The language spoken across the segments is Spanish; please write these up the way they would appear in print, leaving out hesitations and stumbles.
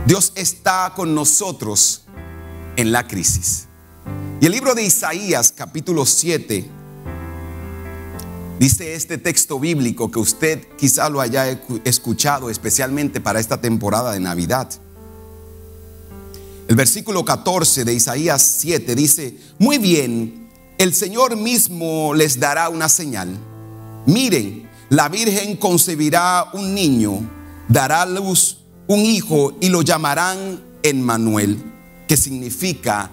Dios está con nosotros en la crisis. Y el libro de Isaías, capítulo 7, dice este texto bíblico que usted quizá lo haya escuchado especialmente para esta temporada de Navidad. El versículo 14 de Isaías 7 dice: muy bien, el Señor mismo les dará una señal. Miren, la Virgen concebirá un niño, dará a luz un hijo y lo llamarán Emmanuel, que significa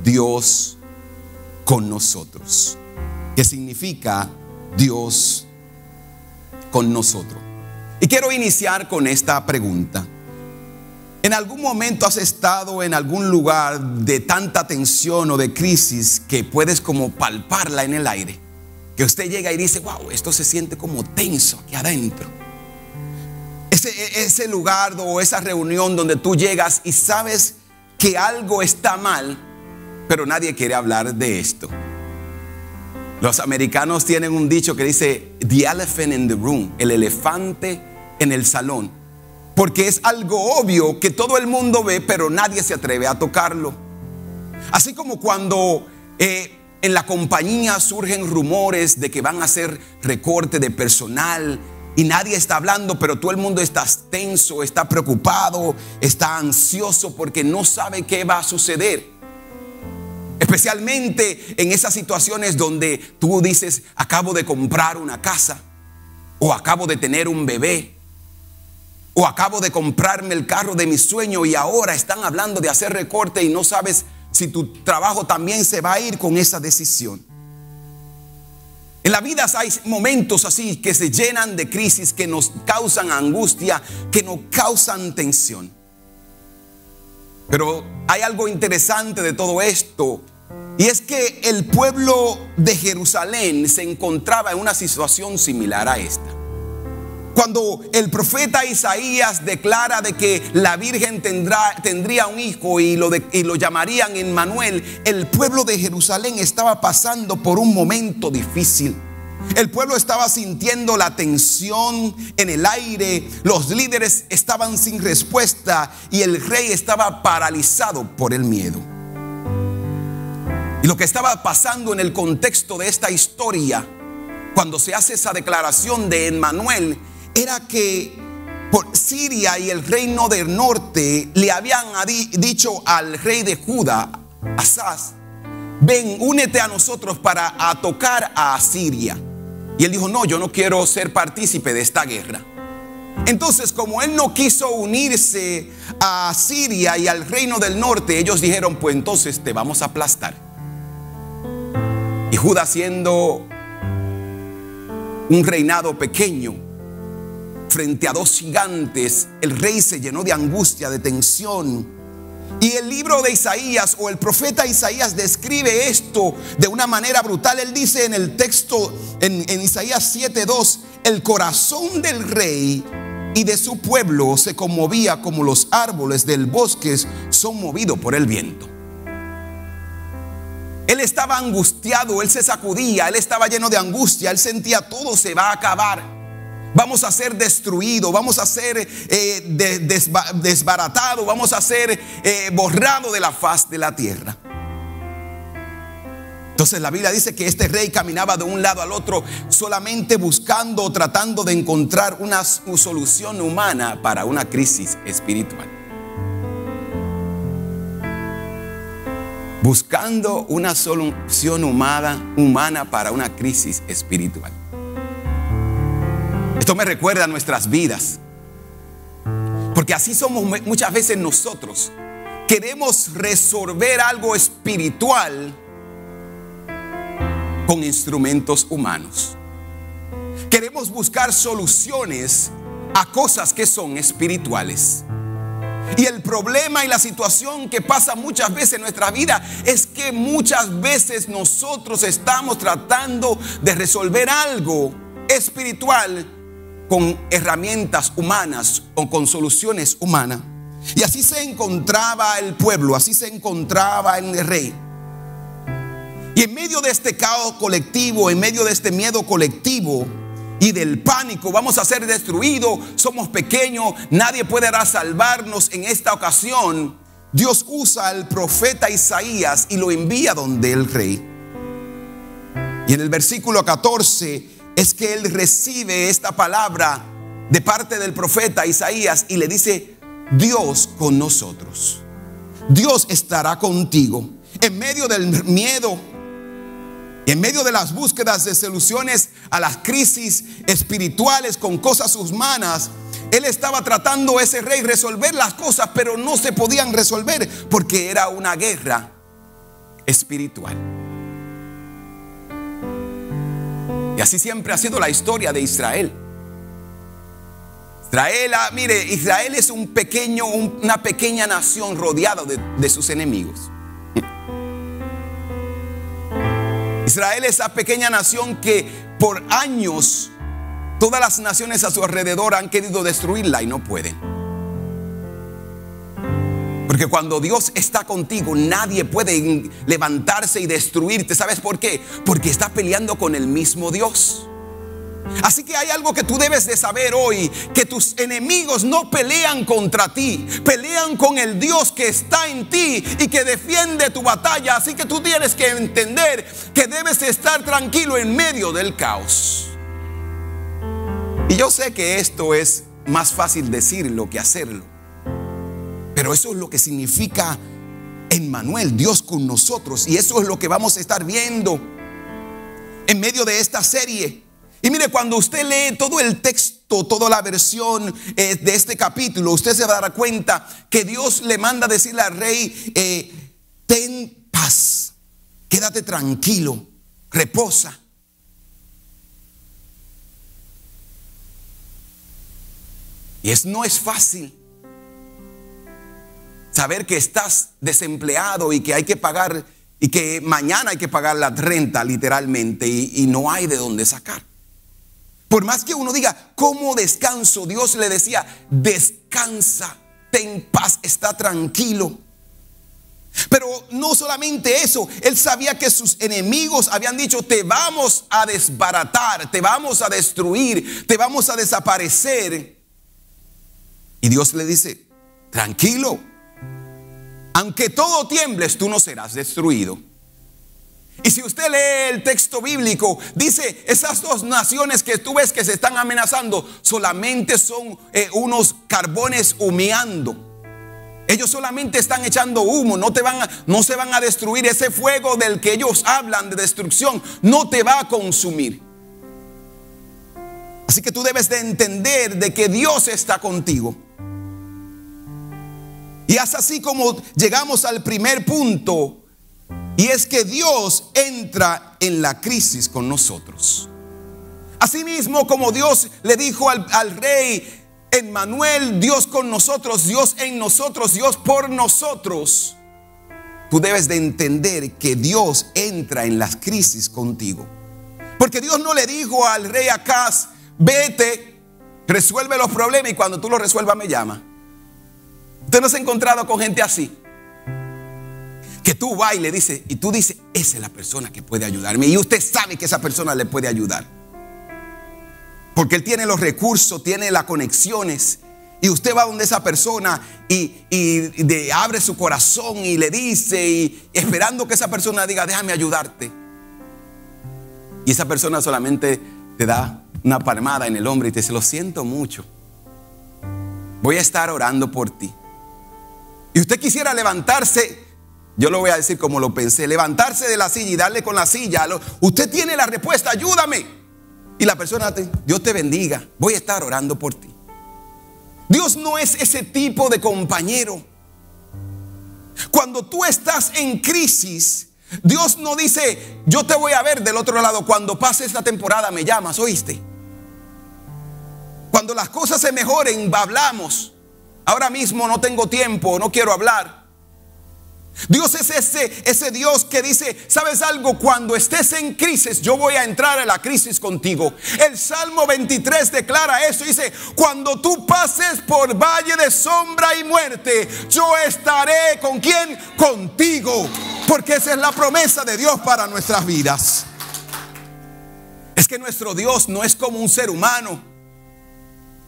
Dios con nosotros. Que significa Dios con nosotros. Y quiero iniciar con esta pregunta. ¿En algún momento has estado en algún lugar de tanta tensión o de crisis que puedes como palparla en el aire? Que usted llega y dice: wow, esto se siente como tenso aquí adentro. Ese lugar o esa reunión donde tú llegas y sabes que algo está mal, pero nadie quiere hablar de esto. Los americanos tienen un dicho que dice: the elephant in the room, el elefante en el salón. Porque es algo obvio que todo el mundo ve, pero nadie se atreve a tocarlo. Así como cuando en la compañía surgen rumores de que van a hacer recorte de personal y nadie está hablando, pero todo el mundo está tenso, está preocupado, está ansioso porque no sabe qué va a suceder. Especialmente en esas situaciones donde tú dices: acabo de comprar una casa, o acabo de tener un bebé, o acabo de comprarme el carro de mi sueño, y ahora están hablando de hacer recorte y no sabes si tu trabajo también se va a ir con esa decisión. En la vida hay momentos así que se llenan de crisis, que nos causan angustia, que nos causan tensión. Pero hay algo interesante de todo esto, y es que el pueblo de Jerusalén se encontraba en una situación similar a esta. Cuando el profeta Isaías declara de que la Virgen tendría un hijo y lo llamarían Emmanuel, el pueblo de Jerusalén estaba pasando por un momento difícil. El pueblo estaba sintiendo la tensión en el aire, los líderes estaban sin respuesta y el rey estaba paralizado por el miedo. Y lo que estaba pasando en el contexto de esta historia, cuando se hace esa declaración de Emmanuel, era que por Siria y el reino del norte le habían dicho al rey de Judá, Asaz: ven, únete a nosotros para tocar a Asiria. Y él dijo: no, yo no quiero ser partícipe de esta guerra. Entonces, como él no quiso unirse a Siria y al reino del norte, ellos dijeron: pues entonces te vamos a aplastar. Y Judá, siendo un reinado pequeño frente a dos gigantes, el rey se llenó de angustia, de tensión. Y el libro de Isaías, o el profeta Isaías, describe esto de una manera brutal. Él dice en el texto, en Isaías 7:2: el corazón del rey y de su pueblo se conmovía como los árboles del bosque son movidos por el viento. Él estaba angustiado, él se sacudía, él estaba lleno de angustia, él sentía: todo se va a acabar. Vamos a ser destruidos, vamos a ser desbaratados, vamos a ser borrados de la faz de la tierra. Entonces la Biblia dice que este rey caminaba de un lado al otro solamente buscando o tratando de encontrar una solución humana para una crisis espiritual. Buscando una solución humana para una crisis espiritual. Esto me recuerda a nuestras vidas, porque así somos muchas veces nosotros. Queremos resolver algo espiritual con instrumentos humanos. Queremos buscar soluciones a cosas que son espirituales. Y el problema y la situación que pasa muchas veces en nuestra vida es que muchas veces nosotros estamos tratando de resolver algo espiritual con herramientas humanas o con soluciones humanas. Y así se encontraba el pueblo, así se encontraba el rey. Y en medio de este caos colectivo, en medio de este miedo colectivo, y del pánico. Vamos a ser destruidos, somos pequeños, nadie podrá salvarnos. En esta ocasión, Dios usa al profeta Isaías y lo envía donde el rey. Y en el versículo 14 es que él recibe esta palabra de parte del profeta Isaías y le dice: Dios con nosotros, Dios estará contigo. En medio del miedo, en medio de las búsquedas de soluciones a las crisis espirituales con cosas humanas, él estaba tratando, ese rey, resolver las cosas, pero no se podían resolver porque era una guerra espiritual. Y así siempre ha sido la historia de Israel. Israel es una pequeña nación rodeada de sus enemigos. Israel es esa pequeña nación que por años todas las naciones a su alrededor han querido destruirla y no pueden. Porque cuando Dios está contigo, nadie puede levantarse y destruirte. ¿Sabes por qué? Porque está peleando con el mismo Dios. Así que hay algo que tú debes de saber hoy: que tus enemigos no pelean contra ti, pelean con el Dios que está en ti y que defiende tu batalla. Así que tú tienes que entender que debes estar tranquilo en medio del caos. Y yo sé que esto es más fácil decirlo que hacerlo, pero eso es lo que significa Emmanuel, Dios con nosotros. Y eso es lo que vamos a estar viendo en medio de esta serie. Y mire, cuando usted lee todo el texto, toda la versión de este capítulo, usted se va a dar cuenta que Dios le manda decirle al rey: ten paz, quédate tranquilo, reposa. Y no es fácil saber que estás desempleado y que hay que pagar, y que mañana hay que pagar la renta literalmente, y no hay de dónde sacar. Por más que uno diga: ¿cómo descanso? Dios le decía: descansa, ten paz, está tranquilo. Pero no solamente eso, él sabía que sus enemigos habían dicho: te vamos a desbaratar, te vamos a destruir, te vamos a desaparecer. Y Dios le dice: tranquilo, aunque todo tiembles, tú no serás destruido. Y si usted lee el texto bíblico, dice: esas dos naciones que tú ves que se están amenazando solamente son unos carbones humeando. Ellos solamente están echando humo, no se van a destruir. Ese fuego del que ellos hablan de destrucción no te va a consumir. Así que tú debes de entender de que Dios está contigo. Y es así como llegamos al primer punto, y es que Dios entra en la crisis con nosotros. Asimismo, como Dios le dijo al rey: Emmanuel, Dios con nosotros, Dios en nosotros, Dios por nosotros. Tú debes de entender que Dios entra en las crisis contigo. Porque Dios no le dijo al rey Acaz: vete, resuelve los problemas y cuando tú los resuelvas me llama. Usted no se ha encontrado con gente así, que tú vas y le dices, y tú dices: esa es la persona que puede ayudarme. Y usted sabe que esa persona le puede ayudar, porque él tiene los recursos, tiene las conexiones. Y usted va donde esa persona y abre su corazón y le dice, y esperando que esa persona diga: déjame ayudarte. Y esa persona solamente te da una palmada en el hombro y te dice: lo siento mucho, voy a estar orando por ti. Y usted quisiera levantarse, yo lo voy a decir como lo pensé, levantarse de la silla y darle con la silla. Usted tiene la respuesta, ayúdame. Y la persona: Dios te bendiga, voy a estar orando por ti. Dios no es ese tipo de compañero. Cuando tú estás en crisis, Dios no dice: yo te voy a ver del otro lado, cuando pase esta temporada me llamas, ¿oíste? Cuando las cosas se mejoren, hablamos. Ahora mismo no tengo tiempo, no quiero hablar. Dios es ese Dios que dice: ¿sabes algo? Cuando estés en crisis, yo voy a entrar a la crisis contigo. El Salmo 23 declara eso. Dice: cuando tú pases por valle de sombra y muerte, yo estaré ¿con quién? Contigo. Porque esa es la promesa de Dios para nuestras vidas. Es que nuestro Dios no es como un ser humano.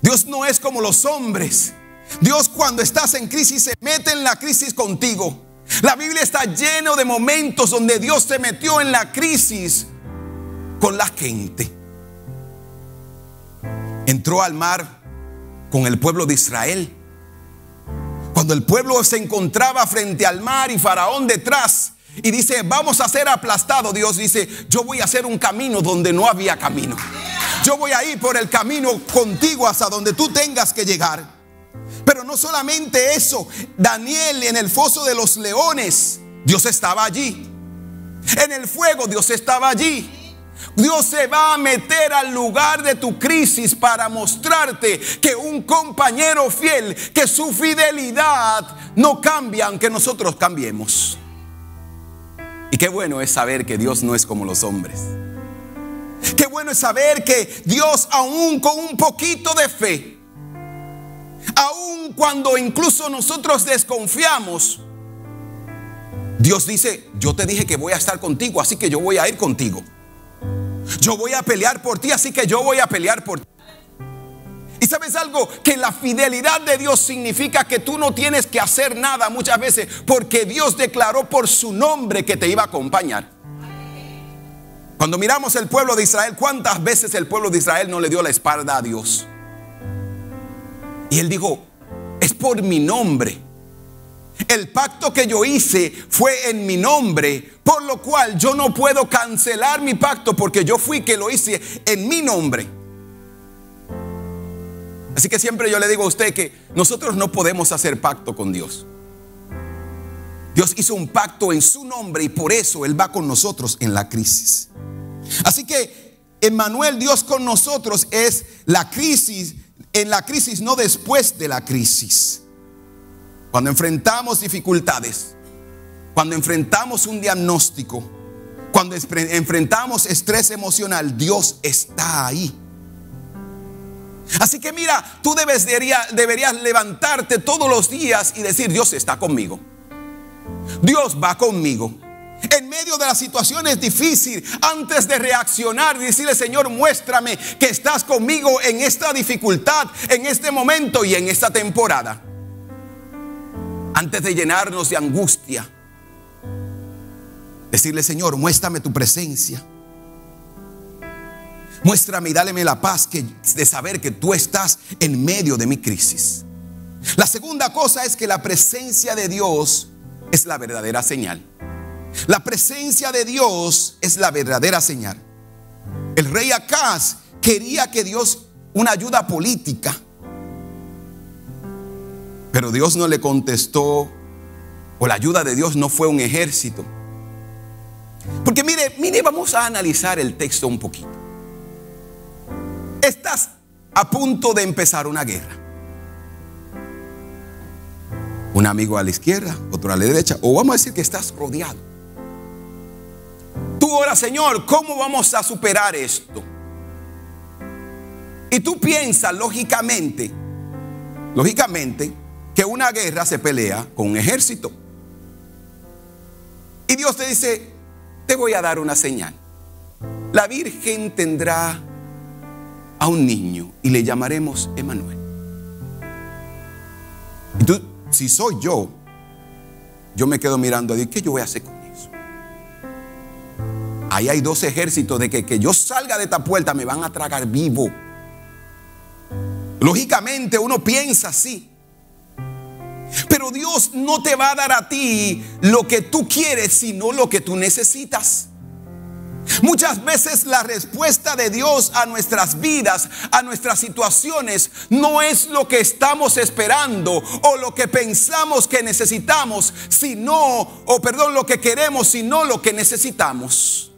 Dios no es como los hombres. Dios, cuando estás en crisis, se mete en la crisis contigo. La Biblia está llena de momentos donde Dios se metió en la crisis con la gente. Entró al mar con el pueblo de Israel. Cuando el pueblo se encontraba frente al mar y Faraón detrás, y dice: vamos a ser aplastados, Dios dice: yo voy a hacer un camino donde no había camino. Yo voy a ir por el camino contigo hasta donde tú tengas que llegar. Pero no solamente eso, Daniel en el foso de los leones, Dios estaba allí. En el fuego, Dios estaba allí. Dios se va a meter al lugar de tu crisis para mostrarte que un compañero fiel, que su fidelidad no cambia aunque nosotros cambiemos. Y qué bueno es saber que Dios no es como los hombres. Qué bueno es saber que Dios, aún con un poquito de fe, aún cuando incluso nosotros desconfiamos, Dios dice: yo te dije que voy a estar contigo, así que yo voy a ir contigo. Yo voy a pelear por ti, así que yo voy a pelear por ti. Y sabes algo, que la fidelidad de Dios significa que tú no tienes que hacer nada muchas veces, porque Dios declaró por su nombre que te iba a acompañar. Cuando miramos el pueblo de Israel, ¿cuántas veces el pueblo de Israel no le dio la espalda a Dios? Y él dijo: es por mi nombre. El pacto que yo hice fue en mi nombre, por lo cual yo no puedo cancelar mi pacto, porque yo fui que lo hice en mi nombre. Así que siempre yo le digo a usted que nosotros no podemos hacer pacto con Dios. Dios hizo un pacto en su nombre y por eso Él va con nosotros en la crisis. Así que Emmanuel, Dios con nosotros, es la crisis, en la crisis, no después de la crisis. Cuando enfrentamos dificultades, cuando enfrentamos un diagnóstico, cuando enfrentamos estrés emocional, Dios está ahí. Así que mira, tú deberías levantarte todos los días y decir: Dios está conmigo. Dios va conmigo. En medio de las situaciones difíciles, antes de reaccionar y decirle: Señor, muéstrame que estás conmigo en esta dificultad, en este momento y en esta temporada. Antes de llenarnos de angustia, decirle: Señor, muéstrame tu presencia. Muéstrame y dáleme la paz de saber que tú estás en medio de mi crisis. La segunda cosa es que la presencia de Dios es la verdadera señal. La presencia de Dios es la verdadera señal. El rey Acaz quería que Dios, una ayuda política, pero Dios no le contestó, o la ayuda de Dios no fue un ejército. Porque mire, vamos a analizar el texto un poquito. Estás a punto de empezar una guerra. Un amigo a la izquierda, otro a la derecha, o vamos a decir que estás rodeado. Tú oras: Señor, ¿cómo vamos a superar esto? Y tú piensas lógicamente que una guerra se pelea con un ejército. Y Dios te dice: te voy a dar una señal. La Virgen tendrá a un niño y le llamaremos Emmanuel. Y tú, si soy yo me quedo mirando a Dios: ¿qué yo voy a hacer con eso? Ahí hay dos ejércitos de que yo salga de esta puerta me van a tragar vivo. Lógicamente uno piensa así. Pero Dios no te va a dar a ti lo que tú quieres, sino lo que tú necesitas. Muchas veces la respuesta de Dios a nuestras vidas, a nuestras situaciones, no es lo que estamos esperando o lo que pensamos que necesitamos, lo que queremos, sino lo que necesitamos.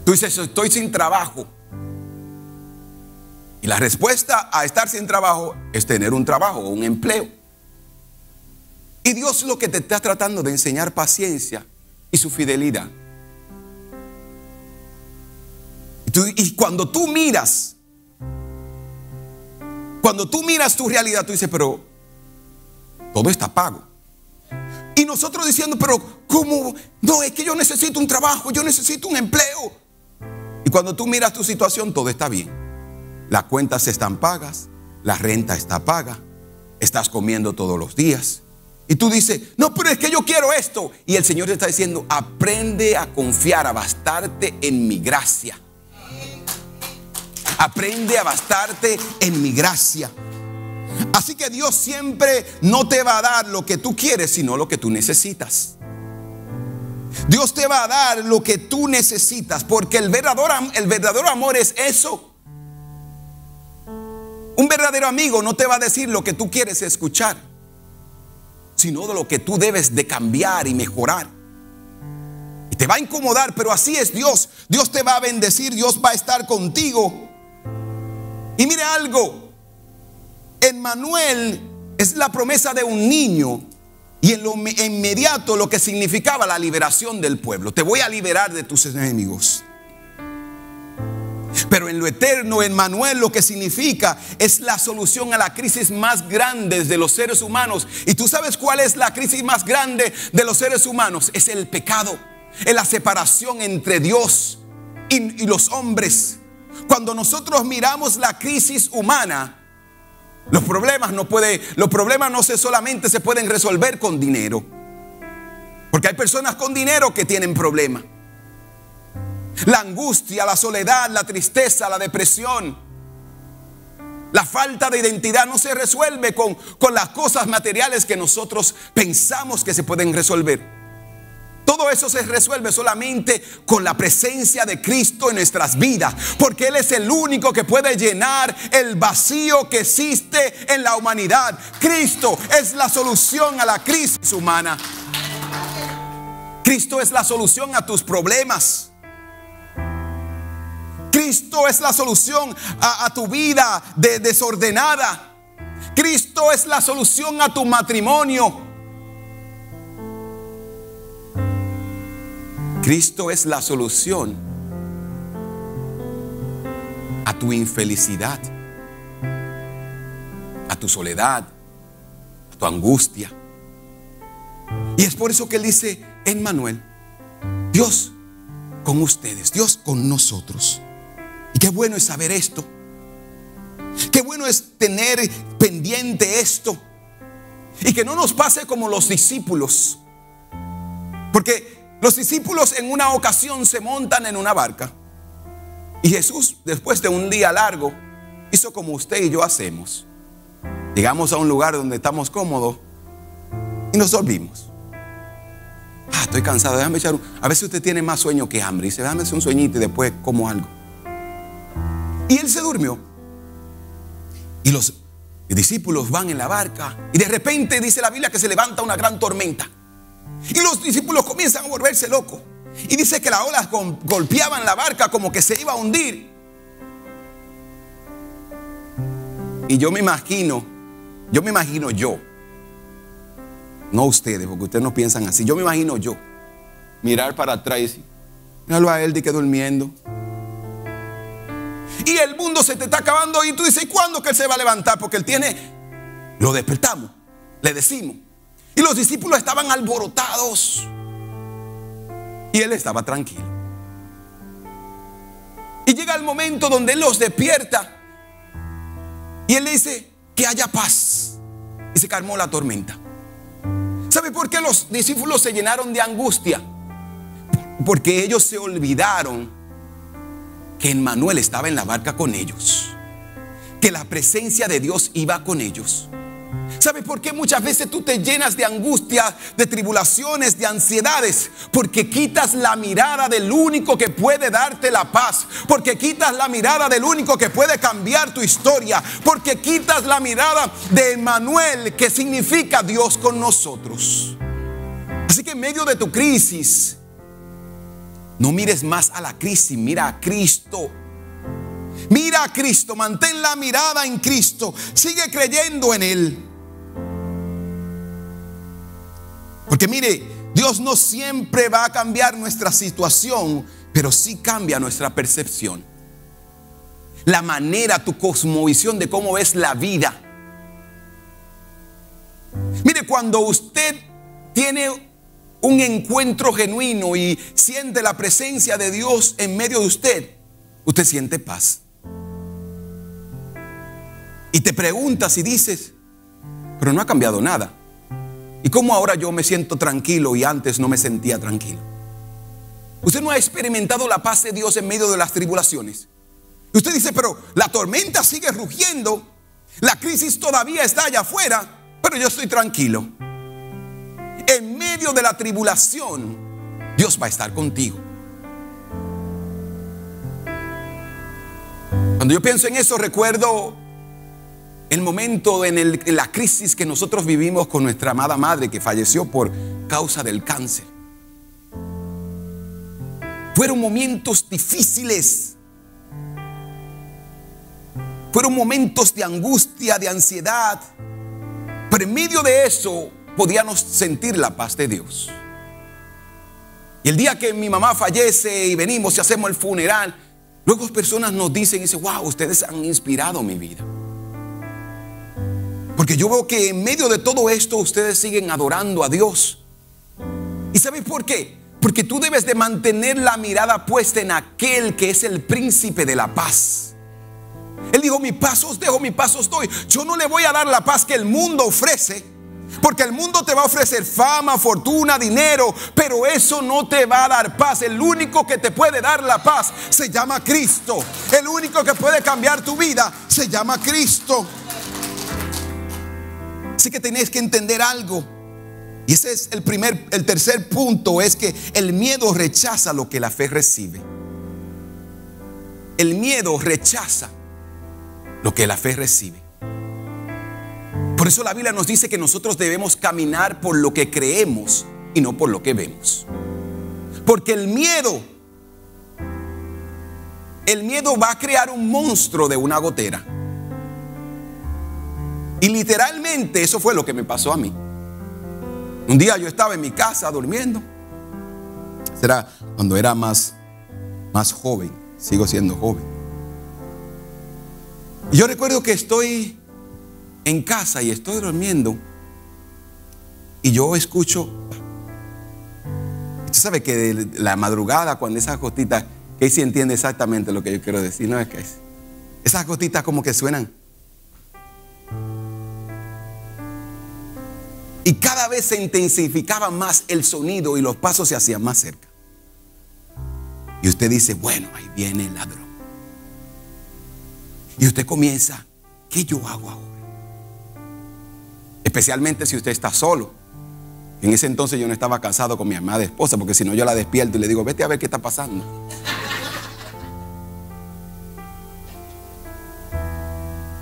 Tú dices: estoy sin trabajo. Y la respuesta a estar sin trabajo es tener un trabajo o un empleo. Y Dios lo que te está tratando de enseñar: paciencia y su fidelidad. Y cuando tú miras tu realidad, tú dices: pero todo está pago. Y nosotros diciendo, pero ¿cómo? No, es que yo necesito un trabajo, yo necesito un empleo. Y cuando tú miras tu situación, todo está bien. Las cuentas están pagas, la renta está paga, estás comiendo todos los días. Y tú dices, no, pero es que yo quiero esto. Y el Señor te está diciendo, aprende a confiar, a bastarte en mi gracia. Aprende a bastarte en mi gracia. Así que Dios siempre no te va a dar lo que tú quieres, sino lo que tú necesitas. Dios te va a dar lo que tú necesitas, porque el verdadero amor es eso. Un verdadero amigo no te va a decir lo que tú quieres escuchar, sino de lo que tú debes de cambiar y mejorar. Y te va a incomodar, pero así es Dios. Dios te va a bendecir, Dios va a estar contigo. Y mire algo, Emmanuel es la promesa de un niño, y en lo inmediato lo que significaba la liberación del pueblo. Te voy a liberar de tus enemigos. Pero en lo eterno, Emmanuel lo que significa es la solución a la crisis más grande de los seres humanos. ¿Y tú sabes cuál es la crisis más grande de los seres humanos? Es el pecado, es la separación entre Dios y los hombres. Cuando nosotros miramos la crisis humana, los problemas no solamente se pueden resolver con dinero, porque hay personas con dinero que tienen problemas. La angustia, la soledad, la tristeza, la depresión, la falta de identidad no se resuelve con las cosas materiales que nosotros pensamos que se pueden resolver. Todo eso se resuelve solamente con la presencia de Cristo en nuestras vidas, porque Él es el único que puede llenar el vacío que existe en la humanidad. Cristo es la solución a la crisis humana. Cristo es la solución a tus problemas. Cristo es la solución a tu vida desordenada. Cristo es la solución a tu matrimonio. Cristo es la solución a tu infelicidad, a tu soledad, a tu angustia. Y es por eso que Él dice, Emmanuel, Dios con ustedes, Dios con nosotros. Y qué bueno es saber esto. Qué bueno es tener pendiente esto. Y que no nos pase como los discípulos. Porque los discípulos en una ocasión se montan en una barca. Y Jesús, después de un día largo, hizo como usted y yo hacemos. Llegamos a un lugar donde estamos cómodos y nos dormimos. Estoy cansado, déjame echar a veces usted tiene más sueño que hambre. Y dice, déjame hacer un sueñito y después como algo. Y él se durmió. Y los discípulos van en la barca. Y de repente dice la Biblia que se levanta una gran tormenta. Y los discípulos comienzan a volverse locos. Y dice que las olas golpeaban la barca como que se iba a hundir. Y yo me imagino yo, no ustedes, porque ustedes no piensan así. Yo me imagino yo mirar para atrás y decir, míralo a él de que durmiendo. Y el mundo se te está acabando y tú dices, ¿y cuándo que él se va a levantar? Porque él tiene, lo despertamos, le decimos. Y los discípulos estaban alborotados y él estaba tranquilo. Y llega el momento donde él los despierta y él le dice que haya paz. Y se calmó la tormenta. ¿Sabe por qué los discípulos se llenaron de angustia? Porque ellos se olvidaron que Emmanuel estaba en la barca con ellos, que la presencia de Dios iba con ellos. ¿Sabe por qué muchas veces tú te llenas de angustia, de tribulaciones, de ansiedades? Porque quitas la mirada del único que puede darte la paz. Porque quitas la mirada del único que puede cambiar tu historia. Porque quitas la mirada de Emmanuel, que significa Dios con nosotros. Así que en medio de tu crisis, no mires más a la crisis, mira a Cristo. Mira a Cristo, mantén la mirada en Cristo. Sigue creyendo en Él. Porque mire, Dios no siempre va a cambiar nuestra situación, pero sí cambia nuestra percepción. La manera, tu cosmovisión de cómo ves la vida. Mire, cuando usted tiene un encuentro genuino y siente la presencia de Dios en medio de usted, usted siente paz. Y te preguntas y dices, pero no ha cambiado nada. ¿Y cómo ahora yo me siento tranquilo y antes no me sentía tranquilo? Usted no ha experimentado la paz de Dios en medio de las tribulaciones. Usted dice, pero la tormenta sigue rugiendo, la crisis todavía está allá afuera, pero yo estoy tranquilo. En medio de la tribulación, Dios va a estar contigo. Cuando yo pienso en eso, recuerdo el momento en la crisis que nosotros vivimos con nuestra amada madre que falleció por causa del cáncer. Fueron momentos difíciles. Fueron momentos de angustia, de ansiedad. Pero en medio de eso podíamos sentir la paz de Dios. Y el día que mi mamá fallece y venimos y hacemos el funeral, luego personas nos dicen y dicen, wow, ustedes han inspirado mi vida. Porque yo veo que en medio de todo esto ustedes siguen adorando a Dios. ¿Y sabes por qué? Porque tú debes de mantener la mirada puesta en aquel que es el príncipe de la paz. Él dijo, mi paz os dejo, mi paz os doy. Yo no le voy a dar la paz que el mundo ofrece, porque el mundo te va a ofrecer fama, fortuna, dinero, pero eso no te va a dar paz. El único que te puede dar la paz se llama Cristo. El único que puede cambiar tu vida se llama Cristo. Así que tenéis que entender algo. Y ese es el tercer punto, es que el miedo rechaza lo que la fe recibe. El miedo rechaza lo que la fe recibe. Por eso la Biblia nos dice que nosotros debemos caminar por lo que creemos y no por lo que vemos. Porque el miedo va a crear un monstruo de una gotera. Y literalmente eso fue lo que me pasó a mí. Un día yo estaba en mi casa durmiendo. Será cuando era más joven. Sigo siendo joven. Y yo recuerdo que estoy en casa y estoy durmiendo. Y yo escucho. Usted sabe que de la madrugada, cuando esas gotitas, que sí entiende exactamente lo que yo quiero decir. No es que esas gotitas como que suenan. Y cada vez se intensificaba más el sonido y los pasos se hacían más cerca. Y usted dice, bueno, ahí viene el ladrón. Y usted comienza, ¿qué yo hago ahora? Especialmente si usted está solo. En ese entonces yo no estaba casado con mi amada esposa, porque si no yo la despierto y le digo, vete a ver qué está pasando.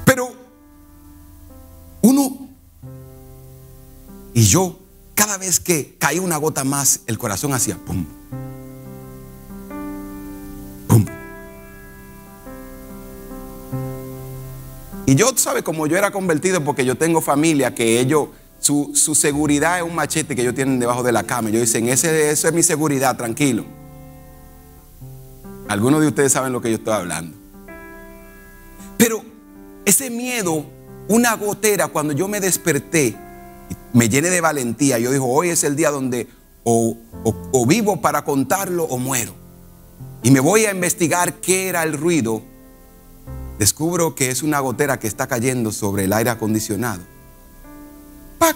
Pero uno... Y yo, cada vez que caía una gota más, el corazón hacía pum, pum. Y yo, ¿sabe? Como yo era convertido, porque yo tengo familia que ellos, su seguridad es un machete que ellos tienen debajo de la cama. Ellos dicen, eso es mi seguridad, tranquilo. Algunos de ustedes saben lo que yo estoy hablando. Pero ese miedo, una gotera, cuando yo me desperté, me llené de valentía. Yo digo, hoy es el día donde o vivo para contarlo o muero. Y me voy a investigar qué era el ruido. Descubro que es una gotera que está cayendo sobre el aire acondicionado. ¡Pac!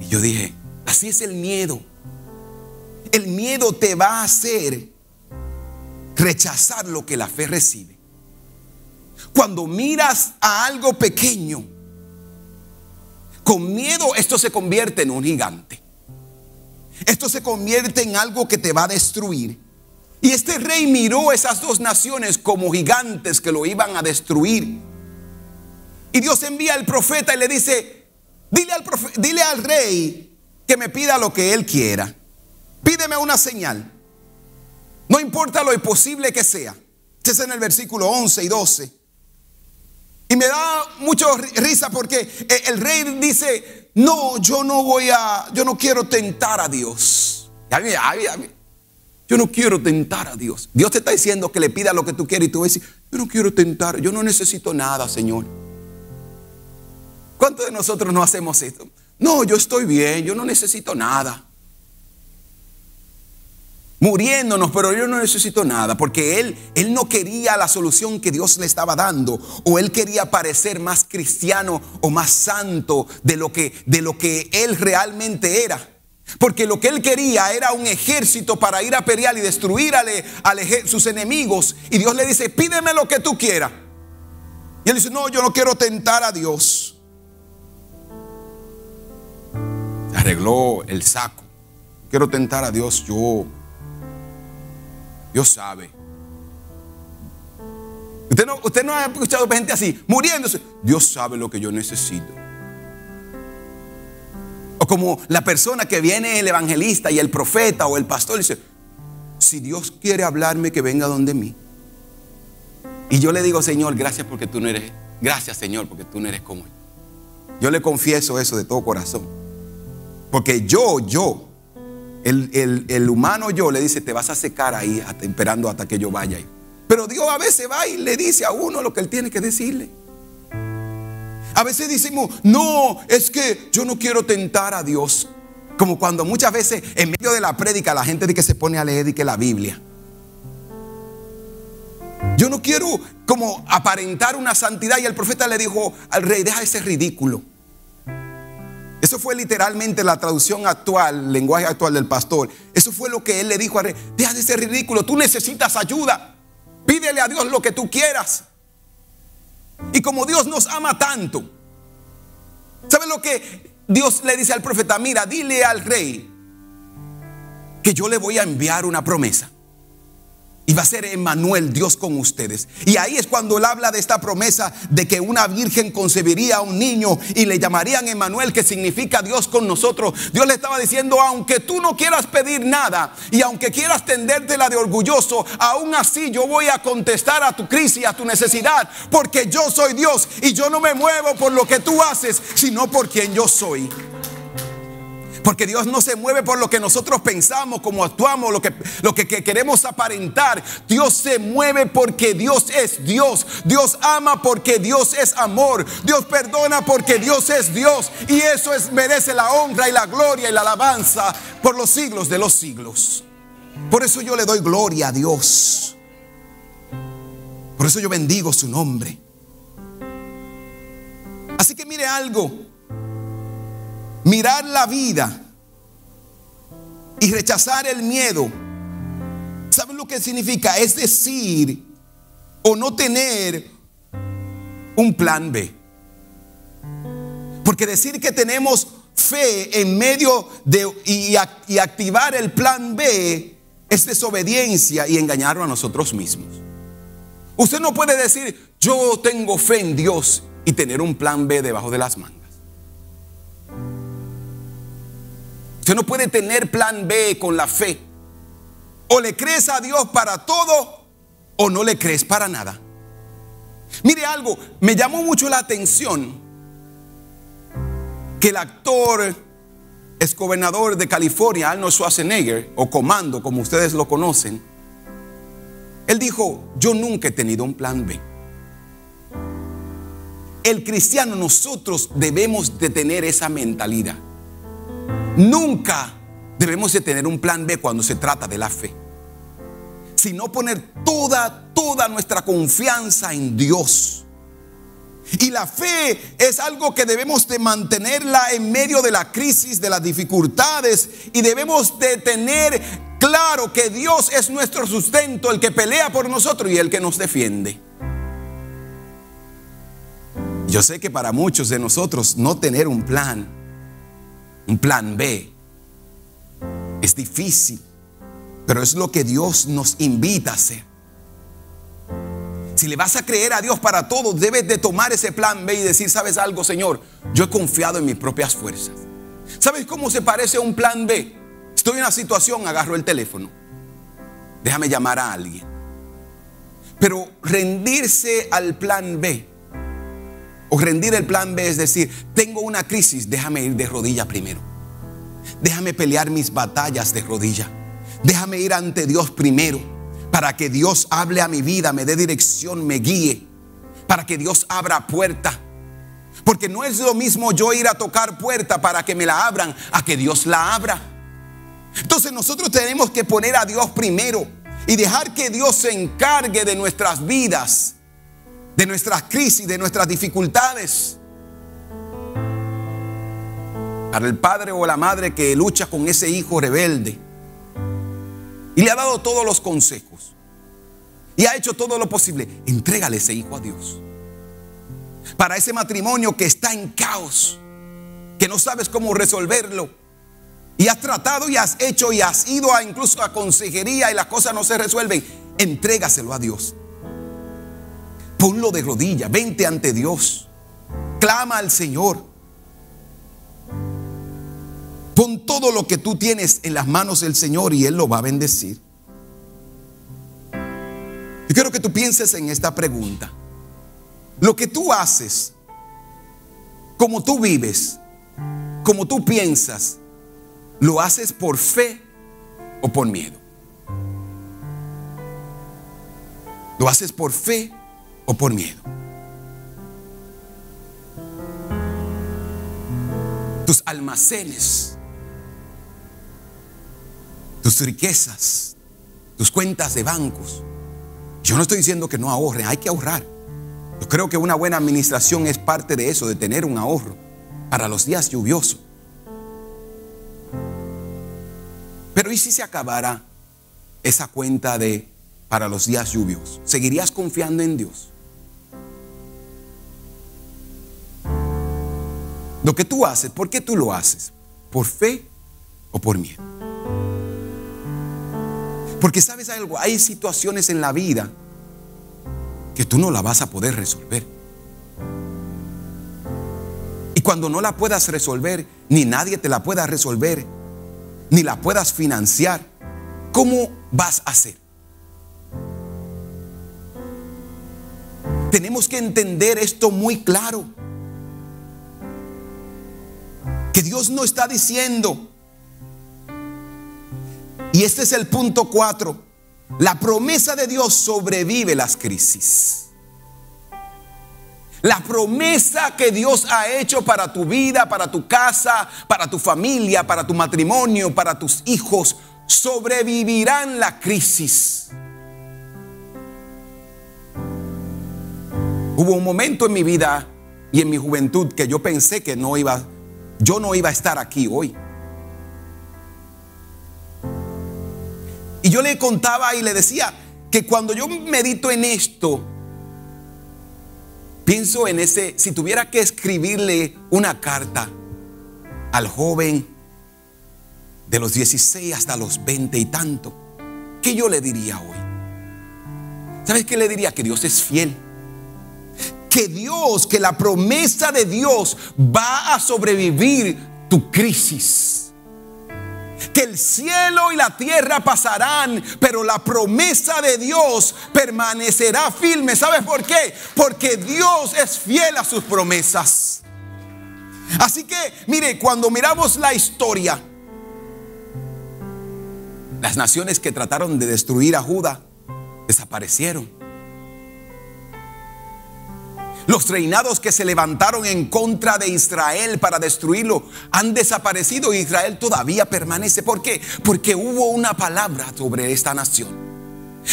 Y yo dije, así es el miedo. El miedo te va a hacer rechazar lo que la fe recibe. Cuando miras a algo pequeño, con miedo, esto se convierte en un gigante. Esto se convierte en algo que te va a destruir. Y este rey miró esas dos naciones como gigantes que lo iban a destruir. Y Dios envía al profeta y le dice, dile al rey que me pida lo que él quiera. Pídeme una señal. No importa lo imposible que sea. Este es en el versículo 11 y 12. Y me da mucha risa porque el rey dice, no, yo no quiero tentar a Dios. Yo no quiero tentar a Dios. Dios te está diciendo que le pida lo que tú quieres y tú vas a decir, yo no quiero tentar, yo no necesito nada, Señor. ¿Cuántos de nosotros no hacemos esto? no, yo estoy bien, yo no necesito nada. Muriéndonos, pero yo no necesito nada, porque él no quería la solución que Dios le estaba dando, o él quería parecer más cristiano o más santo de lo que él realmente era. Porque lo que él quería era un ejército para ir a pelear y destruir a sus enemigos. Y Dios le dice, pídeme lo que tú quieras. Y él dice, no, yo no quiero tentar a Dios. Se arregló el saco. Quiero tentar a Dios, Dios sabe. Usted no ha escuchado gente así, muriéndose. Dios sabe lo que yo necesito. O como la persona que viene, el evangelista y el profeta o el pastor, dice, si Dios quiere hablarme, que venga donde mí. Y yo le digo, Señor, gracias porque tú no eres, gracias Señor, porque tú no eres como él. Yo le confieso eso de todo corazón. Porque el humano yo le dice, te vas a secar ahí esperando hasta que yo vaya ahí. Pero Dios a veces va y le dice a uno lo que él tiene que decirle. A veces decimos, no, es que yo no quiero tentar a Dios. Como cuando muchas veces en medio de la prédica la gente dice que se pone a leer y que la Biblia. Yo no quiero como aparentar una santidad. Y el profeta le dijo al rey, deja ese ridículo. Eso fue literalmente la traducción actual, lenguaje actual del pastor. Eso fue lo que él le dijo al rey. Deja de ser ridículo, tú necesitas ayuda. Pídele a Dios lo que tú quieras. Y como Dios nos ama tanto, ¿sabe lo que Dios le dice al profeta? Mira, dile al rey que yo le voy a enviar una promesa. Y va a ser Emmanuel, Dios con ustedes. Y ahí es cuando él habla de esta promesa de que una virgen concebiría a un niño y le llamarían Emmanuel, que significa Dios con nosotros. Dios le estaba diciendo, aunque tú no quieras pedir nada y aunque quieras tendértela de orgulloso, aún así yo voy a contestar a tu crisis, a tu necesidad, porque yo soy Dios y yo no me muevo por lo que tú haces, sino por quien yo soy. Porque Dios no se mueve por lo que nosotros pensamos, como actuamos, lo que queremos aparentar. Dios se mueve porque Dios es Dios. Dios ama porque Dios es amor. Dios perdona porque Dios es Dios. Y eso merece la honra y la gloria y la alabanza por los siglos de los siglos. Por eso yo le doy gloria a Dios. Por eso yo bendigo su nombre. Así que mire algo. Mirar la vida y rechazar el miedo, ¿saben lo que significa? Es decir, o no tener un plan B. Porque decir que tenemos fe en medio de y activar el plan B es desobediencia y engañarnos a nosotros mismos. Usted no puede decir, yo tengo fe en Dios y tener un plan B debajo de las mangas. Usted no puede tener plan B con la fe. O le crees a Dios para todo o no le crees para nada. Mire algo, me llamó mucho la atención que el actor exgobernador de California, Arnold Schwarzenegger, o Comando como ustedes lo conocen, él dijo, yo nunca he tenido un plan B. El cristiano, nosotros debemos de tener esa mentalidad. Nunca debemos de tener un plan B cuando se trata de la fe, sino poner toda nuestra confianza en Dios. Y la fe es algo que debemos de mantenerla en medio de la crisis, de las dificultades, y debemos de tener claro que Dios es nuestro sustento, el que pelea por nosotros y el que nos defiende. Yo sé que para muchos de nosotros no tener un plan B es difícil, pero es lo que Dios nos invita a hacer. Si le vas a creer a Dios para todo, debes de tomar ese plan B y decir, ¿sabes algo, Señor? Yo he confiado en mis propias fuerzas. ¿Sabes cómo se parece a un plan B? Estoy en una situación, agarro el teléfono, déjame llamar a alguien. Pero rendirse al plan B, o rendir el plan B, es decir, tengo una crisis, déjame ir de rodilla primero. Déjame pelear mis batallas de rodilla. Déjame ir ante Dios primero, para que Dios hable a mi vida, me dé dirección, me guíe, para que Dios abra puerta. Porque no es lo mismo yo ir a tocar puerta para que me la abran a que Dios la abra. Entonces nosotros tenemos que poner a Dios primero y dejar que Dios se encargue de nuestras vidas, de nuestras crisis, de nuestras dificultades. Para el padre o la madre que lucha con ese hijo rebelde y le ha dado todos los consejos y ha hecho todo lo posible, entrégale ese hijo a Dios. Para ese matrimonio que está en caos, que no sabes cómo resolverlo, y has tratado y has hecho y has ido incluso a consejería y las cosas no se resuelven, entrégaselo a Dios. Ponlo de rodillas, vente ante Dios, clama al Señor. Pon todo lo que tú tienes en las manos del Señor y Él lo va a bendecir. Yo quiero que tú pienses en esta pregunta. Lo que tú haces, como tú vives, como tú piensas, ¿lo haces por fe o por miedo? ¿Lo haces por fe o por miedo? Tus almacenes, tus riquezas, tus cuentas de bancos. Yo no estoy diciendo que no ahorren, hay que ahorrar. Yo creo que una buena administración es parte de eso, de tener un ahorro para los días lluviosos. Pero ¿y si se acabara esa cuenta para los días lluviosos? ¿Seguirías confiando en Dios? Lo que tú haces, ¿por qué tú lo haces? ¿Por fe o por miedo? Porque sabes algo, hay situaciones en la vida que tú no la vas a poder resolver. Y cuando no la puedas resolver, ni nadie te la pueda resolver, ni la puedas financiar, ¿cómo vas a hacer? Tenemos que entender esto muy claro. Que Dios no está diciendo, y este es el punto 4, la promesa de Dios sobrevive las crisis. La promesa que Dios ha hecho para tu vida, para tu casa, para tu familia, para tu matrimonio, para tus hijos, sobrevivirán la crisis. Hubo un momento en mi vida y en mi juventud que yo pensé que yo no iba a estar aquí hoy. Y yo le contaba y le decía que cuando yo medito en esto, pienso en si tuviera que escribirle una carta al joven de los 16 hasta los 20 y tanto, ¿qué yo le diría hoy? ¿Sabes qué le diría? Que Dios es fiel. Que la promesa de Dios va a sobrevivir tu crisis. Que el cielo y la tierra pasarán, pero la promesa de Dios permanecerá firme. ¿Sabes por qué? Porque Dios es fiel a sus promesas. Así que, mire, cuando miramos la historia, las naciones que trataron de destruir a Judá desaparecieron. Los reinados que se levantaron en contra de Israel para destruirlo han desaparecido. Israel todavía permanece. ¿Por qué? Porque hubo una palabra sobre esta nación.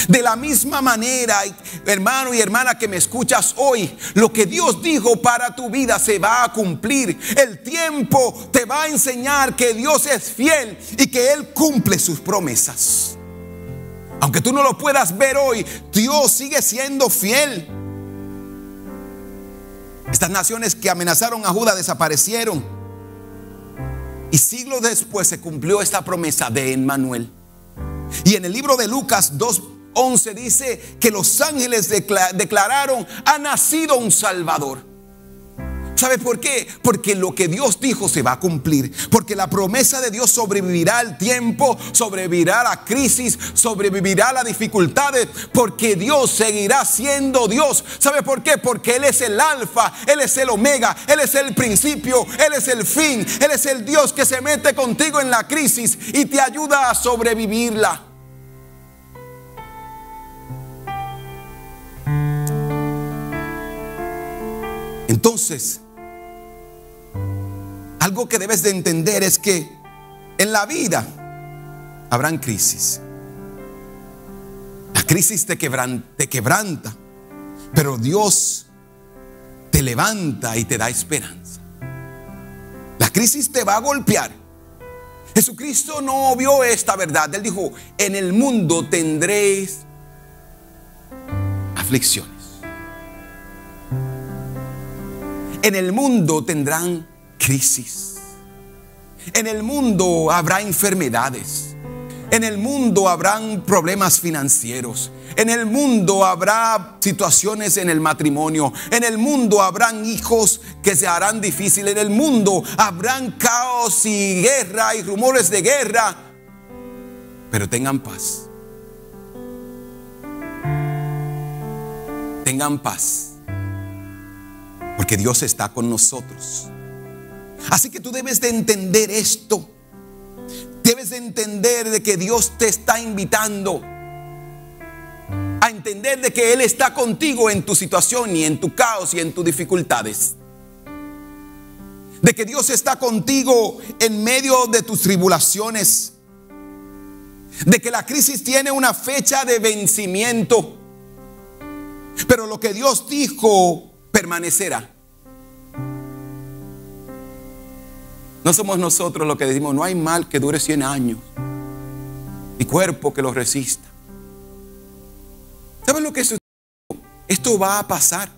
De la misma manera, hermano y hermana que me escuchas hoy, lo que Dios dijo para tu vida se va a cumplir. El tiempo te va a enseñar que Dios es fiel y que Él cumple sus promesas. Aunque tú no lo puedas ver hoy, Dios sigue siendo fiel. Estas naciones que amenazaron a Judá desaparecieron. Y siglos después se cumplió esta promesa de Emmanuel. Y en el libro de Lucas 2:11 dice que los ángeles declararon: ha nacido un Salvador. ¿Sabe por qué? Porque lo que Dios dijo se va a cumplir. Porque la promesa de Dios sobrevivirá al tiempo, sobrevivirá a la crisis, sobrevivirá a las dificultades. Porque Dios seguirá siendo Dios. ¿Sabe por qué? Porque Él es el alfa, Él es el omega, Él es el principio, Él es el fin. Él es el Dios que se mete contigo en la crisis y te ayuda a sobrevivirla. Entonces, algo que debes de entender es que en la vida habrán crisis. La crisis te quebranta, pero Dios te levanta y te da esperanza. La crisis te va a golpear. Jesucristo no vio esta verdad. Él dijo: en el mundo tendréis aflicciones. En el mundo tendrán crisis. En el mundo habrá enfermedades. En el mundo habrán problemas financieros. En el mundo habrá situaciones en el matrimonio. En el mundo habrán hijos que se harán difíciles. En el mundo habrán caos y guerra y rumores de guerra. Pero tengan paz. Tengan paz. Porque Dios está con nosotros. Así que tú debes de entender esto. Debes de entender de que Dios te está invitando a entender de que Él está contigo en tu situación y en tu caos y en tus dificultades. De que Dios está contigo en medio de tus tribulaciones. De que la crisis tiene una fecha de vencimiento. Pero lo que Dios dijo permanecerá. No somos nosotros los que decimos: no hay mal que dure 100 años y cuerpo que lo resista. ¿Saben lo que es? Esto va a pasar.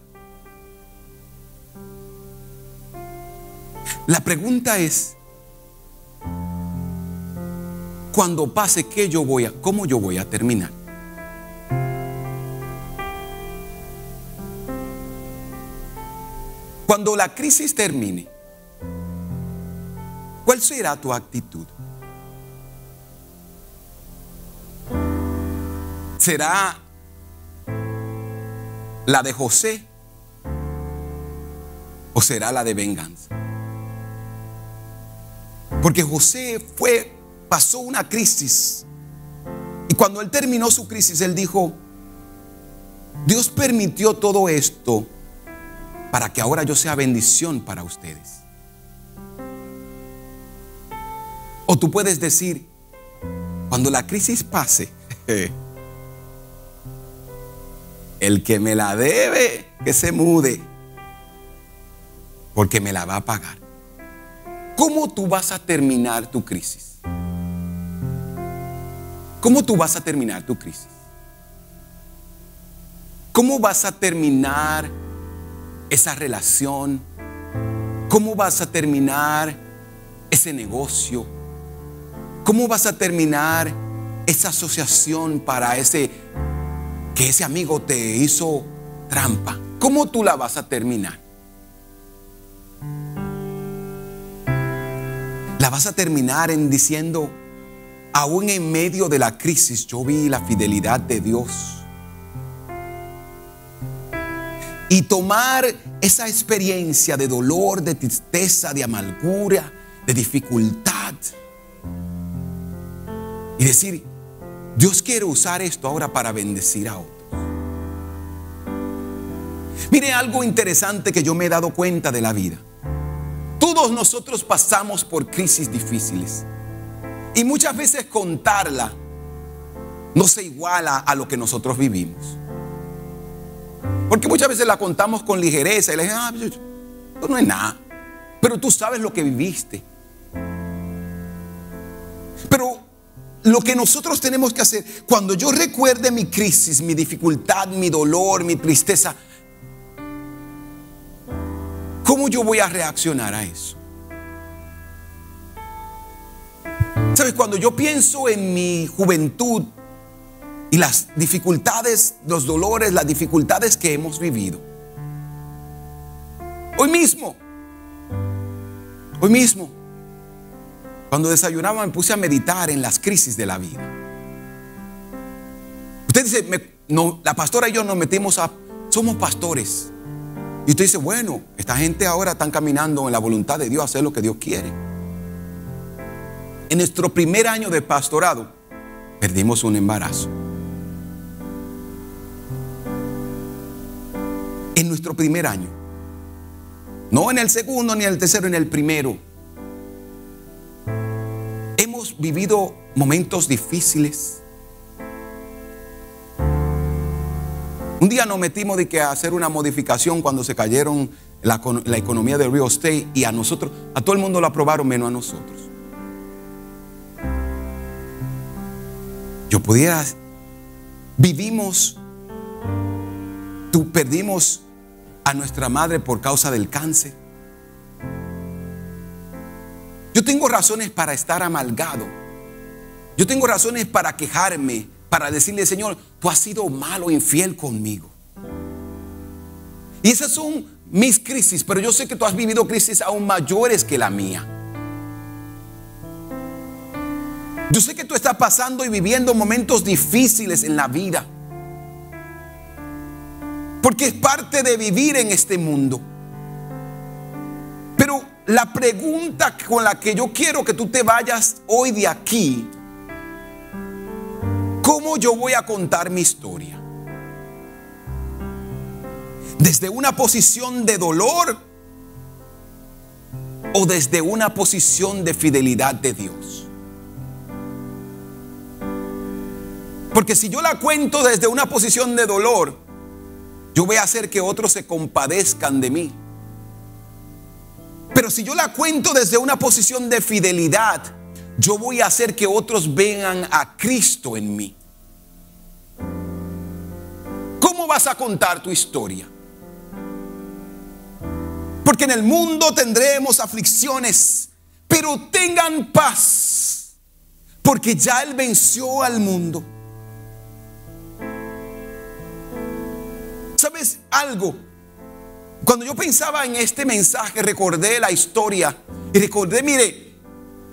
La pregunta es: cuando pase, ¿cómo yo voy a terminar? Cuando la crisis termine, ¿cuál será tu actitud? ¿Será la de José o será la de venganza? Porque José pasó una crisis, y cuando él terminó su crisis, él dijo: Dios permitió todo esto para que ahora yo sea bendición para ustedes. O tú puedes decir: cuando la crisis pase, el que me la debe, que se mude, porque me la va a pagar. ¿Cómo tú vas a terminar tu crisis? ¿Cómo tú vas a terminar tu crisis? ¿Cómo vas a terminar esa relación? ¿Cómo vas a terminar ese negocio? ¿Cómo vas a terminar esa asociación para que ese amigo te hizo trampa? ¿Cómo tú la vas a terminar? La vas a terminar diciendo: aún en medio de la crisis yo vi la fidelidad de Dios. Y tomar esa experiencia de dolor, de tristeza, de amargura, de dificultad, y decir: Dios quiere usar esto ahora para bendecir a otros. Mire algo interesante que yo me he dado cuenta de la vida. Todos nosotros pasamos por crisis difíciles. Y muchas veces contarla no se iguala a lo que nosotros vivimos. Porque muchas veces la contamos con ligereza y le dicen: esto no es nada. Pero tú sabes lo que viviste. Pero lo que nosotros tenemos que hacer, cuando yo recuerde mi crisis, mi dificultad, mi dolor, mi tristeza, ¿cómo yo voy a reaccionar a eso? ¿Sabes? Cuando yo pienso en mi juventud y las dificultades, los dolores, las dificultades que hemos vivido, hoy mismo, cuando desayunaba, me puse a meditar en las crisis de la vida. Usted dice: la pastora y yo nos metimos somos pastores. Y usted dice: bueno, esta gente ahora están caminando en la voluntad de Dios, hacer lo que Dios quiere. En nuestro primer año de pastorado, perdimos un embarazo. En nuestro primer año. No en el segundo ni en el tercero, en el primero. vivido momentos difíciles. Un día nos metimos de que a hacer una modificación cuando se cayeron la economía del real estate, y a nosotros, a todo el mundo lo aprobaron menos a nosotros. Yo pudiera, perdimos a nuestra madre por causa del cáncer. Yo tengo razones para estar amargado. Yo tengo razones para quejarme, para decirle: Señor, tú has sido malo, infiel conmigo. Y esas son mis crisis, pero yo sé que tú has vivido crisis aún mayores que la mía. Yo sé que tú estás pasando y viviendo momentos difíciles en la vida, porque es parte de vivir en este mundo. Pero la pregunta con la que yo quiero que tú te vayas hoy de aquí: ¿cómo yo voy a contar mi historia? ¿Desde una posición de dolor o desde una posición de fidelidad de Dios? Porque si yo la cuento desde una posición de dolor, yo voy a hacer que otros se compadezcan de mí. Pero si yo la cuento desde una posición de fidelidad, yo voy a hacer que otros vean a Cristo en mí. ¿Cómo vas a contar tu historia? Porque en el mundo tendremos aflicciones, pero tengan paz, porque ya Él venció al mundo. ¿Sabes algo? Cuando yo pensaba en este mensaje, recordé la historia y recordé, mire,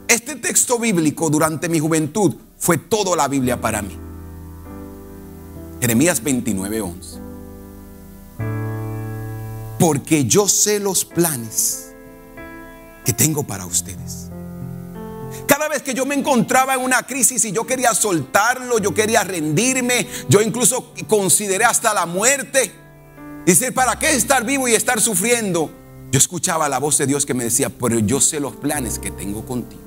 este texto bíblico durante mi juventud fue toda la Biblia para mí. Jeremías 29:11. Porque yo sé los planes que tengo para ustedes. Cada vez que yo me encontraba en una crisis y yo quería soltarlo, yo quería rendirme, yo incluso consideré hasta la muerte. Dice: ¿para qué estar vivo y estar sufriendo? Yo escuchaba la voz de Dios que me decía: pero yo sé los planes que tengo contigo.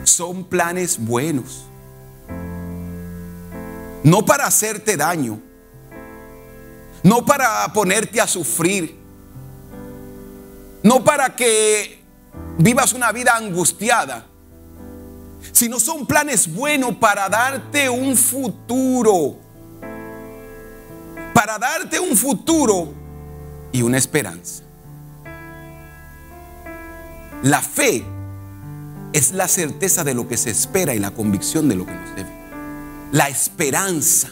Son planes buenos, no para hacerte daño, no para ponerte a sufrir, no para que vivas una vida angustiada, sino son planes buenos para darte un futuro, para darte un futuro y una esperanza. La fe es la certeza de lo que se espera y la convicción de lo que no se ve. La esperanza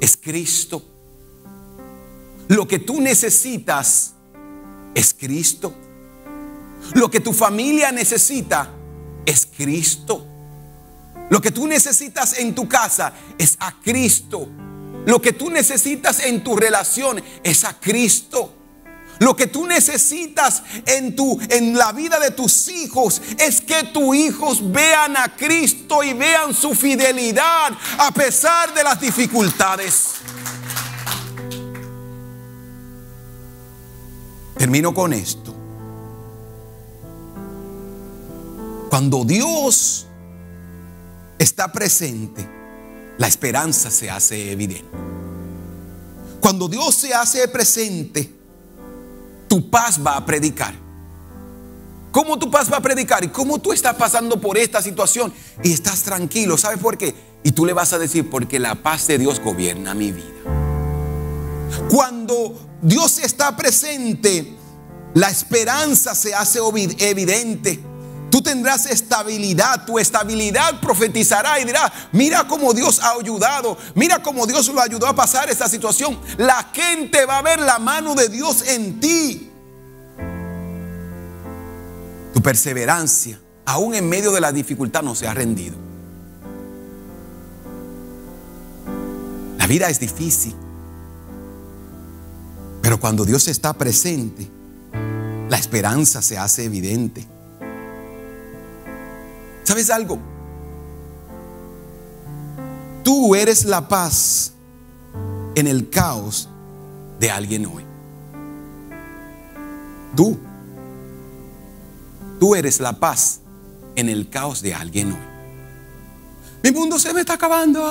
es Cristo. Lo que tú necesitas es Cristo. Lo que tu familia necesita es Cristo. Lo que tú necesitas en tu casa es a Cristo. Lo que tú necesitas en tu relación es a Cristo. Lo que tú necesitas en la vida de tus hijos es que tus hijos vean a Cristo y vean su fidelidad a pesar de las dificultades. Termino con esto. Cuando Dios está presente, la esperanza se hace evidente. Cuando Dios se hace presente, tu paz va a predicar. ¿Cómo tu paz va a predicar? ¿Y cómo tú estás pasando por esta situación y estás tranquilo? ¿Sabes por qué? Y tú le vas a decir: porque la paz de Dios gobierna mi vida. Cuando Dios está presente, la esperanza se hace evidente. Tú tendrás estabilidad. Tu estabilidad profetizará y dirá: mira cómo Dios ha ayudado, mira cómo Dios lo ayudó a pasar esta situación. La gente va a ver la mano de Dios en ti. Tu perseverancia, aún en medio de la dificultad, no se ha rendido. La vida es difícil, pero cuando Dios está presente, la esperanza se hace evidente. ¿Sabes algo? Tú eres la paz en el caos de alguien hoy. Tú eres la paz en el caos de alguien hoy. Mi mundo se me está acabando.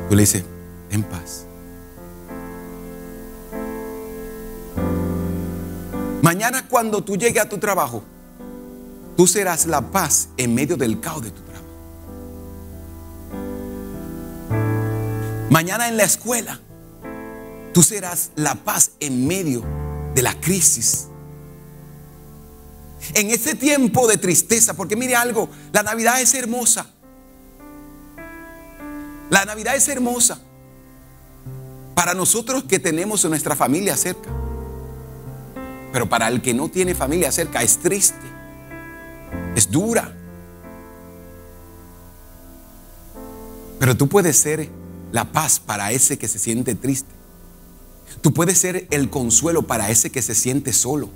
Tú le dices, en paz. Mañana cuando tú llegues a tu trabajo, tú serás la paz en medio del caos de tu trabajo. Mañana en la escuela, tú serás la paz en medio de la crisis. En ese tiempo de tristeza, porque mire algo, la Navidad es hermosa. La Navidad es hermosa para nosotros que tenemos a nuestra familia cerca. Pero para el que no tiene familia cerca es triste, es dura. Pero tú puedes ser la paz para ese que se siente triste. Tú puedes ser el consuelo para ese que se siente solo.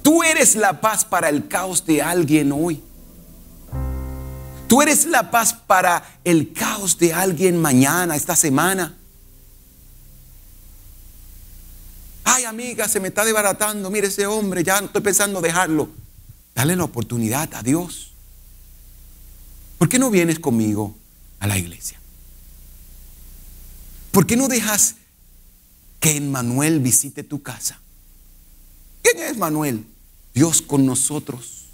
Tú eres la paz para el caos de alguien hoy. Tú eres la paz para el caos de alguien mañana, esta semana. Ay, amiga, se me está desbaratando. Mire ese hombre, ya estoy pensando dejarlo. Dale la oportunidad a Dios. ¿Por qué no vienes conmigo a la iglesia? ¿Por qué no dejas que Emmanuel visite tu casa? ¿Quién es Manuel? Dios con nosotros.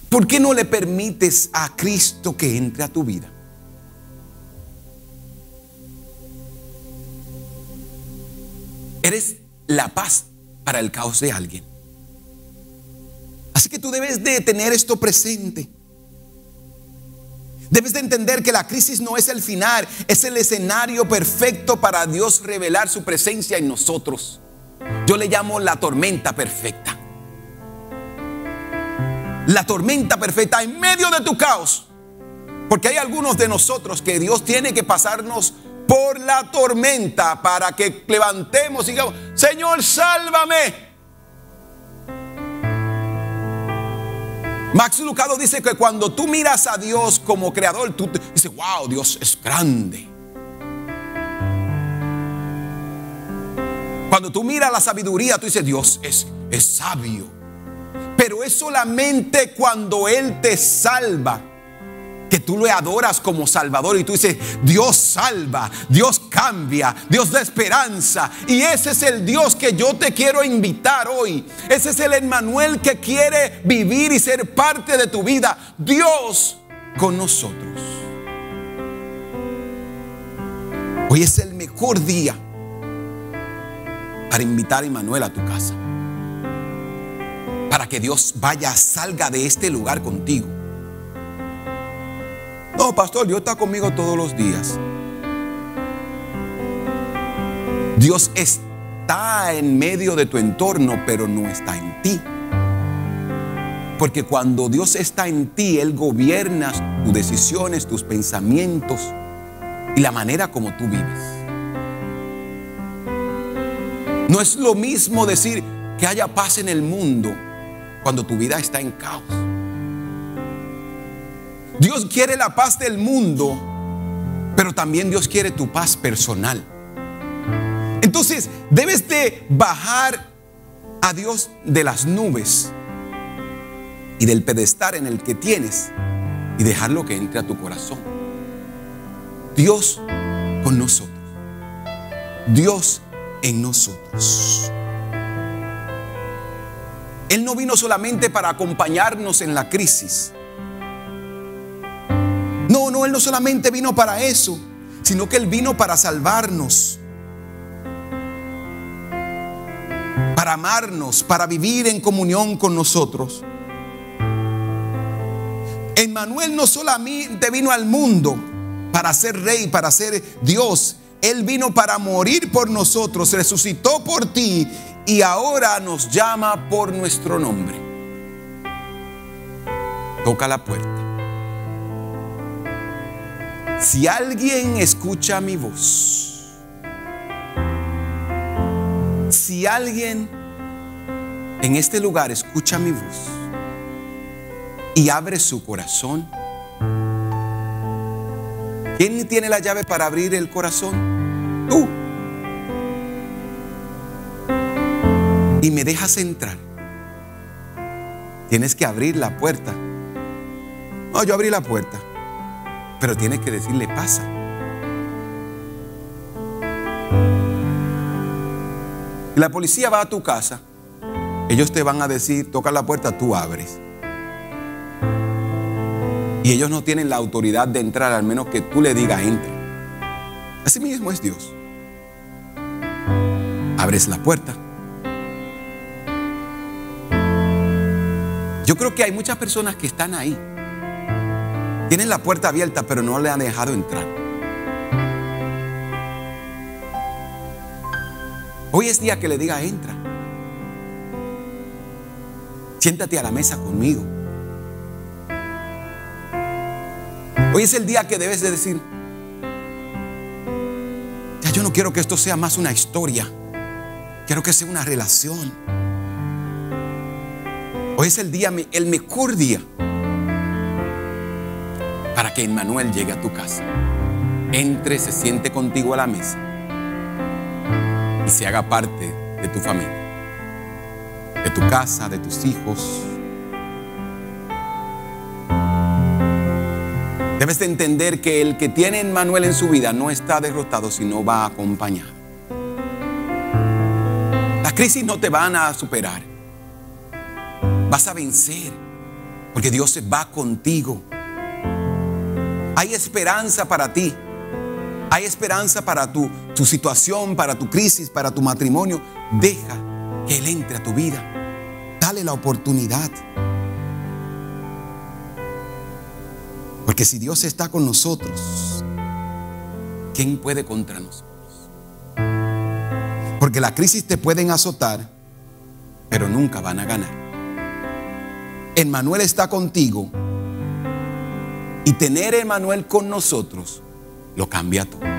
¿Por qué no le permites a Cristo que entre a tu vida? Eres la paz para el caos de alguien. Así que tú debes de tener esto presente. Debes de entender que la crisis no es el final, es el escenario perfecto para Dios revelar su presencia en nosotros. Yo le llamo la tormenta perfecta. La tormenta perfecta en medio de tu caos. Porque hay algunos de nosotros que Dios tiene que pasarnos por la tormenta para que levantemos y digamos, Señor, sálvame. Max Lucado dice que cuando tú miras a Dios como creador, tú dices, wow, Dios es grande. Cuando tú miras la sabiduría, tú dices, Dios es sabio. Pero es solamente cuando Él te salva que tú le adoras como Salvador y tú dices, Dios salva, Dios cambia, Dios da esperanza. Y ese es el Dios que yo te quiero invitar hoy. Ese es el Emmanuel que quiere vivir y ser parte de tu vida. Dios con nosotros. Hoy es el mejor día para invitar a Emmanuel a tu casa. Para que Dios salga de este lugar contigo. No, pastor, Dios está conmigo todos los días. Dios está en medio de tu entorno, pero no está en ti. Porque cuando Dios está en ti, Él gobierna tus decisiones, tus pensamientos y la manera como tú vives. No es lo mismo decir que haya paz en el mundo cuando tu vida está en caos. Dios quiere la paz del mundo, pero también Dios quiere tu paz personal. Entonces debes de bajar a Dios de las nubes y del pedestal en el que tienes y dejarlo que entre a tu corazón. Dios con nosotros. Dios en nosotros. Él no vino solamente para acompañarnos en la crisis. No, Él no solamente vino para eso, sino que Él vino para salvarnos, para amarnos, para vivir en comunión con nosotros. Emmanuel no solamente vino al mundo para ser rey, para ser Dios. Él vino para morir por nosotros, resucitó por ti y ahora nos llama por nuestro nombre. Toca la puerta. Si alguien escucha mi voz, si alguien en este lugar escucha mi voz y abre su corazón, ¿quién tiene la llave para abrir el corazón? Tú. y me dejas entrar. Tienes que abrir la puerta. No, yo abrí la puerta, pero tienes que decirle: pasa. Y la policía va a tu casa. Ellos te van a decir: toca la puerta, tú abres. Y ellos no tienen la autoridad de entrar, al menos que tú le digas: entra. Así mismo es Dios. Abres la puerta. Yo creo que hay muchas personas que están ahí. Tienen la puerta abierta, pero no le han dejado entrar. Hoy es día que le diga: entra. Siéntate a la mesa conmigo. Hoy es el día que debes de decir: ya yo no quiero que esto sea más una historia. Quiero que sea una relación. Hoy es el día, el mejor día, para que Emmanuel llegue a tu casa. Entre, se siente contigo a la mesa y se haga parte de tu familia, de tu casa, de tus hijos. Debes de entender que el que tiene a Emmanuel en su vida no está derrotado, sino va acompañado. Las crisis no te van a superar. Vas a vencer, porque Dios va contigo. Hay esperanza para ti. Hay esperanza para tu situación, para tu crisis, para tu matrimonio. Deja que Él entre a tu vida. Dale la oportunidad. Porque si Dios está con nosotros, ¿quién puede contra nosotros? Porque la crisis te pueden azotar, pero nunca van a ganar. Emmanuel está contigo, y tener a Emmanuel con nosotros lo cambia todo.